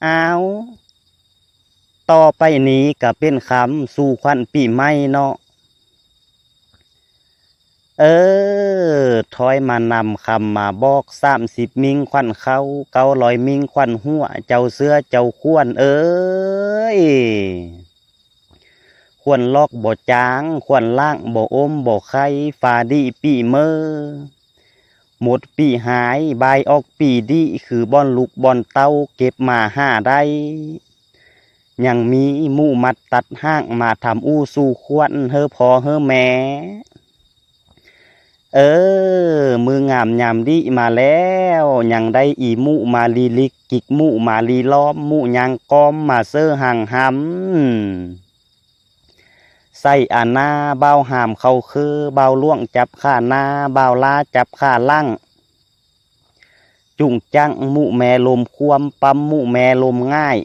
อ้าวต่อไปนี้ก็เป็นคำสู่ขวัญปีใหม่เนาะถอยมานำคำมาบอก30มิงขวัญเขา900มิงขวัญหัวเจ้าเสื้อเจ้าควรยควรลอกบ่จางควรล่างบ่อมบ่ไข่ฟาดีปีเมอหมดปีหายใบออกปีดีคือบ่อนลูกบ่อนเต้าเก็บมาห้าได้ยังมีหมู่มัดตัดห้างมาทำอู้สู่ควรเฮอพอเฮอแม่มืองามยามดีมาแล้วยังได้อีหมู่มาลีลิกกิกหมู่มาลีล้อมหมู่ยังก้อมมาเซอห่างหำใส่อาณาเบาหามเขาคือเบาล่วงจับข้าหน้าเบาลาจับข้าล่างจุงจังหมู่แม่ลมควมปั๊มหมู่แม่ลมง่าย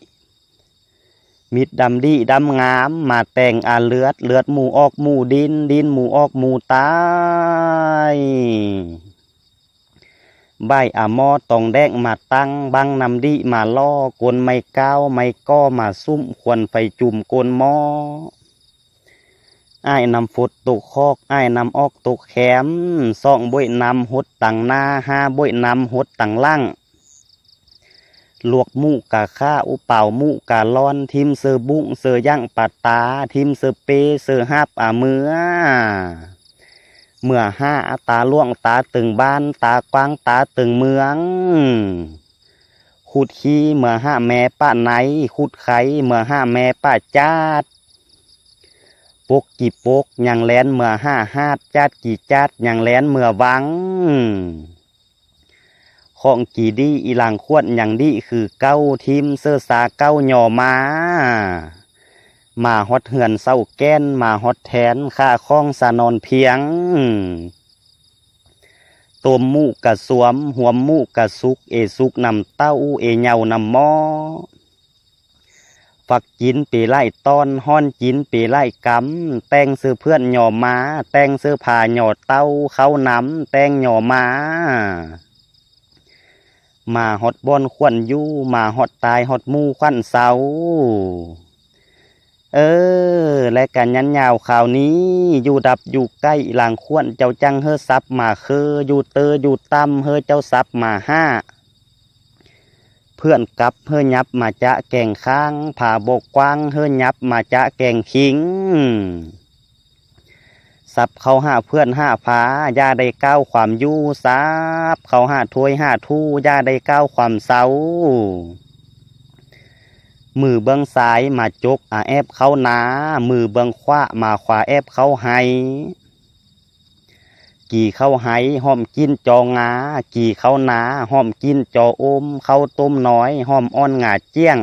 มิดดำดีดำงามมาแต่งอาเลือดหมู่ออกหมู่ดินหมู่ออกหมู่ตายใบอะมอตองแดงมาตั้งบังนำดีมาล่อกลไม่ก้าวไม่ก้อมาซุ่มควรไฟจุ่มกลหม้ออ้ายนำฝดตกคอกอ้ายนำออกตกแขมซ่องบ่อยนำหดตังหน้าห้าบ่อยนำหดตังล่างลวกหมูกะข้าอุเป่าหมูกะลอนทิมเสือบุ้งเสือย่างปัดตาทิมเสือเปเสือฮับเมื่อห้าตาล่วงตาตึงบ้านตากว้างตาตึงเมืองขุดขี้เมื่อห้าแม่ป้าไหนขุดไข่เมื่อห้าแม่ป้าจาดปกกี่ปกยังแลนเมื่อห้าฮาดจาดกี่จาดยังแลนเมื่อวังของกี่ดีอีหลังขวดอย่างดีคือเก้าทิมเสื้อสาเก้าหย่อมาฮอดเหือนเศร้าแก้นมาฮอดแทนข้าข้องสานอนเพียงตัวมูกะสวมหัวมูกะสุกสุกนำเต้าเหย่านำหม้อฝักจินปีไล่ตอนห้อนจินปีไล่กำแต่งเสื้อเพื่อนหย่อมาแต่งเสื้อผ้าหย่อเต้าเข้าน้ำแต่งหย่อมาฮอดบอนขวัญยู่มาฮอดตายฮอดมูขวัญเสาและกันยันยาวข่าวนี้อยู่ดับอยู่ใกล้หลังขวัญเจ้าจังเฮอซับมาอยู่เตออยู่ตั้มเฮอเจ้าซับมาห้าเพื่อนกับเฮอยับมาจะแก่งข้างผ่าบกกว้างเฮอยับมาจะแก่งคิงสับเขาห้าเพื่อนห้าผายาได้ก้าวความยู่ซับเขาห้าถ้วยห้าทู่ยาได้ก้าวความเศร้ามือเบื้องซ้ายมาจกแอบเขาหนามือเบื้องขวามาขวาแอบเขาไห้กี่เขาไห้ห้อมกินจองากี่เขาหนาห้อมกินจออมเขาต้มน้อยห้อมอ้อนงาเจี้ยง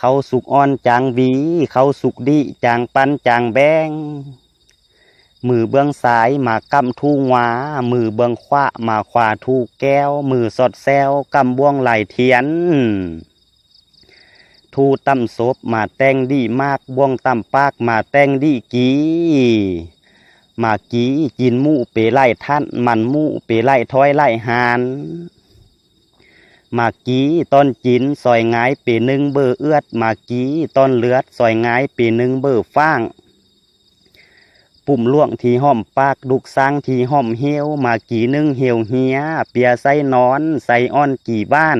เขาสุกอ่อนจางบีเขาสุกดีจางปันจางแบงมือเบื้องซ้ายมากำทูงวามือเบื้องขวามาขวาทูแก้วมือสดแซวกำบ่วงไหลเทียนทูตั้มศพมาแต่งดีมากบ่วงตั้มปากมาแต่งดีมากีจินหมู่เปไล่ท่านมันหมู่เปไล่ท้อยไล่หานมากีตอนจินซอยงายปีหนึ่งเบอร์เอื้อดมากีตอนเลือดซอยงายปีหนึ่งเบอร์ฟ้างปุ่มล่วงที่ห้อมปากดุกสร้างที่ห้อมเหี่ยวมากีหนึ่งเหี่ยวเฮียเปียใส่นอนใส่อ้อนกี่บ้าน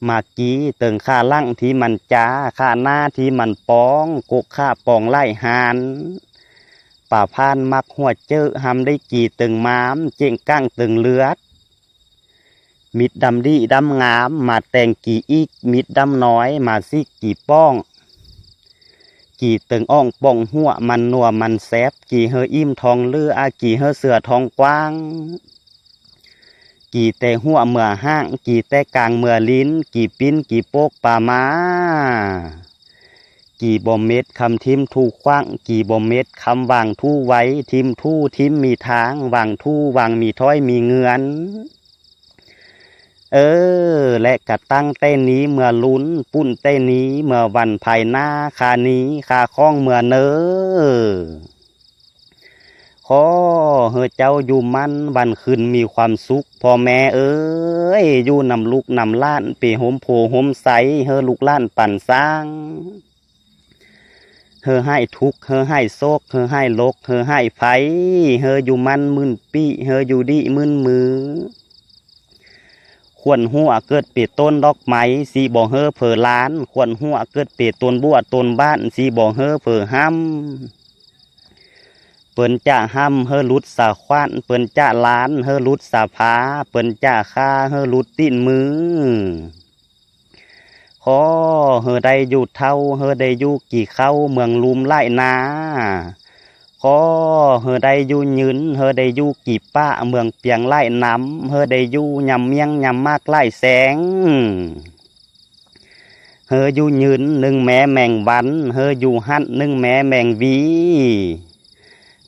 มากีเติงข้าลั่งที่มันจ้าข้าหน้าที่มันปองกกข้าปองไล่หานป่าพานมักหัวเจอหำได้กี่ตึงม้ามเจียงก้างตึงเลือดมิดดำดีดำงามมาแต่งกี่อีกมิดดำน้อยมาซิกกี่ป้องกี่ตึงอ่องป่องหัวมันนัวมันแซบกี่เฮออิ่มทองเลือกี่เฮอเสือทองกว้างกี่แต่หัวเมื่อห้างกี่แต่กลางเมื่อลิ้นกี่ปิ้นกี่โปกป่ามากี่บ่เม็ดคำทิมทูคว้างกี่บ่เม็ดคำวางทูไว้ทิมทูทิมมีทางวางทูวางมีถ้อยมีเงือนและกระตั้งเต้นนี้เมื่อลุ้นปุ้นเต้นนี้เมื่อวันภายหน้าคานี้คาข้องเมื่อเนอข อเฮอเจ้าอยู่มันวันคืนมีความสุขพ่อแม่เอ้ยอยู่นำลูกนำล้านเปโฮมโพโฮมใสเฮอลูกล้านปั่นสร้างเฮอให้ทุกข์เฮอให้โศกเฮอให้โลกเฮอให้ไฟเฮออยู่มันมื่นปีเฮออยู่ดีมื่นมือขวนหัวเกิดเปีต้นดอกไม้สีบ่เฮอเผอล้านขวนหัวเกิดเปีต้นบัวต้นบ้านสีบ่เฮอเผอห้ำเปิ้นจะห้ำเฮอลุดสาควันเปิ้นจะล้านเฮอลุดสาผาเปิ้นจะฆ่าเฮอลุดตีนมือขอเฮอได้อยู่เท่าเฮอได้อยู่กี่เข้าเมืองลุมไล่นาขอเฮอได้อยู่ยืนเฮอได้อยู่กี่ป้าเมืองเปียงไล่น้ำเฮอได้อยู่ยำเมียงยำมากไล่แสงเฮออยู่ยืนหนึ่งแม่แมงวันเฮออยู่หันหนึ่งแม่แมงวี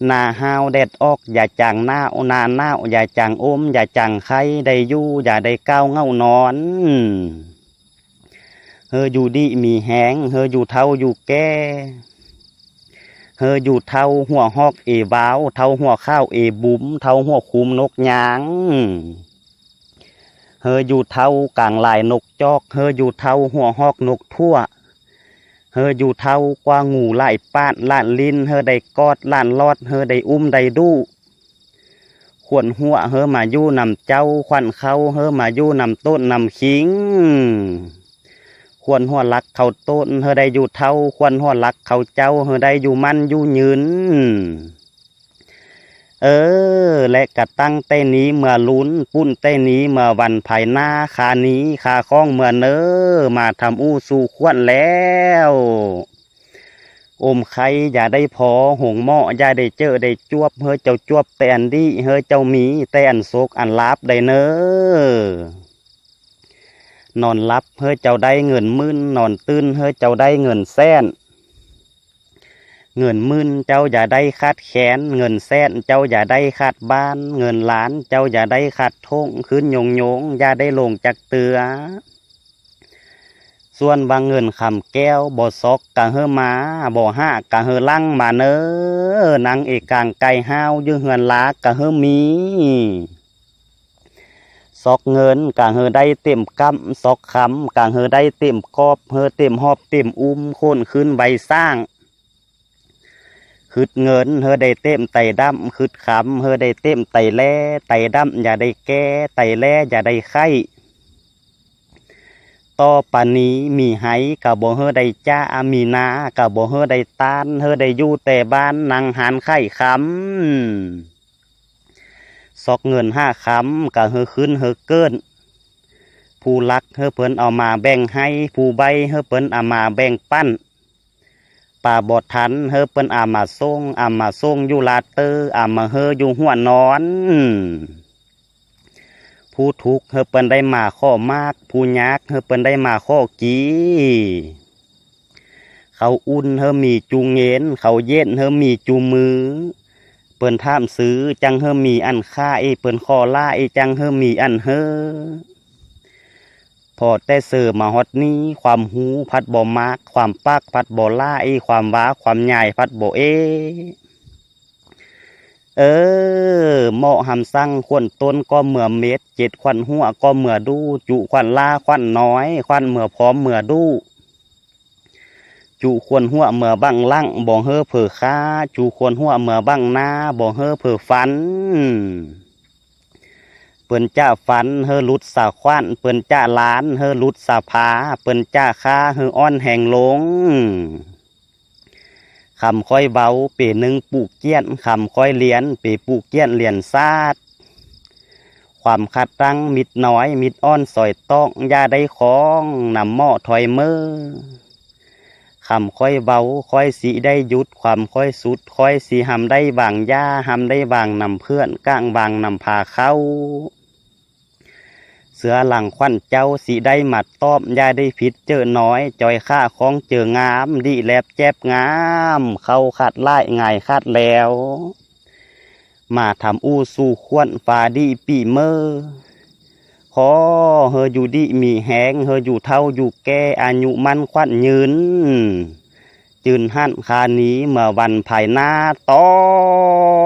หน้าห้าวแดดออกอย่าจางหน้าหน้าหน้าอย่าจางอมอย่าจางไข่ได้อยู่อย่าได้ก้าวเงานอนเฮออยู่ดีมีแหงเฮออยู่เท่าอยู่แก่เฮออยู่เท่าหัวหอกเอวาวเท่าหัวข้าวเอบุ๋มเท่าหัวคุมนกยางเฮออยู่เท่ากลางลายนกจอกเฮออยู่เท่าหัวหอกนกทั่วเฮออยู่เท่ากว่างูไล่ป้านล้านลิ้นเฮอได้กอดล้านลอดเฮอได้อุ้มได้ดูขวนหัวเฮอมาอยู่นำเจ้าขวัญเขาเฮอมาอยู่นำต้นนำขิงขวนหัวลักเขาต้นเฮอได้อยู่เท่าขวนหัวลักเขาเจ้าเฮอได้อยู่มันอยู่ยืนและกระตั้งเต้นี้เมื่อลุ้นปุ้นเต้นี้เมื่อวันภายหน้าคานี้คาข้องเมื่อเนอมาทำอู้สู่ขวัญแล้วอมไข่อย่าได้พอหงหม้ออย่าได้เจอได้จวบเฮอเจ้าจวบแต่อันดีเฮอเจ้ามีแต่อันโศกอันลาบได้เนอนอนรับเฮอเจ้าได้เงินมื่นนอนตื่นเฮอเจ้าได้เงินแสนเงินมื่นเจ้าอย่าได้ขาดแขนเงินแสนเจ้าอย่าได้ขาดบ้านเงินล้านเจ้าอย่าได้ขาดทงขึ้นโยงอย่าได้ลงจากเตือส่วนบางเงินคำแก้วบ่ซอกกะเฮอมาบ่ห้ากะเฮอลั่งมาเนอนางเอกกลางไก่ห้าวยื้อเฮือนลากะเฮอมีซอกเงินกะเฮอได้เต็มกำซอกคำกะเฮอได้เต็มกอบเฮอเต็มหอบเต็มอุ้มโค่นขึ้นใบสร้างคืดเงินเฮอได้เต็มไตดำคืดคำเฮอได้เต็มไตแล่ไตดำอย่าได้แก่ไตแล่อย่าได้ไข้ต่อปานนี้มีไห้กับบ่เฮอได้จ้ามีนากับบ่เฮอได้ตานเฮอได้อยู่แต่บ้านนางหันไข่คำซอกเงิน5 คำกับเฮอขึ้นเฮอเกินผู้รักเฮอเปิ้นเอามาแบ่งให้ผู้ใบเฮอเปิ้นเอามาแบ่งปั้นป่าบดทันเฮอเปิ้นอามาส่งอยู่ลาเตอร์อามาเฮออยู่หัวนอนผู้ทุกข์เฮอเปิ้นได้มาข้อมากผู้ยากเฮอเปิ้นได้มาข้อกี้เขาอุ่นเฮอมีจูงเงินเขาเย็นเฮอมีจูมือเปิ้นถามซื้อจังเฮอมีอันค่าเปิ้นขอล่าจังเฮอมีอันเฮอพอแต่เสือมาฮอดนี้ความหูพัดบ่มากความปากพัดบ่ล่าความว้าความใหญ่พัดบ่เหมาะหำสั่งขวนต้นก็เมื่อเม็ด7 ขวัญหัวก็เมื่อดูจุขวัญลาขวัญน้อยขวัญเมื่อพร้อมเมื่อดูจุขวนหัวเมื่อบังลั่งบ่เฮอเผอค้าจุขวนหัวเมื่อบังหน้าบ่เฮอเผอฟันเปิ้นจ้าฟันเฮอลุดสาควันเปิ้นจ้าล้านเฮอลุดสาผาเปิ้นจ้าค้าเฮออ้อนแห่งลงคำค่อยเบาเป๋หนึ่งปลูกเกี้ยนคำค่อยเลียนเป๋ปลูกเกี้ยนเลียนซาดความขัดตั้งมิดน้อยมิดอ้อนสอยต้องยาได้คล้องนำหม้อถอยมือคำค่อยเบาค่อยสีได้ยุดความค่อยสุดค่อยสีหำได้บางย่าหำได้บางนำเพื่อนก้างบางนำพาเข้าเสือหลังควันเจ้าสีได้หมัดต้อมยาได้ผิดเจอน้อยจอยข้าของเจองามดีแลบแจ็บงามเข้าขัดไล่ง่ายขัดแล้วมาทำอู้สู่ขวัญฟ้าดีปีเมอขอเฮออยู่ดีมีแหงเฮออยู่เท่าอยู่แก่อายุมันขวัญยืนจืนหันคานี้เมื่อวันภายหน้าต้อง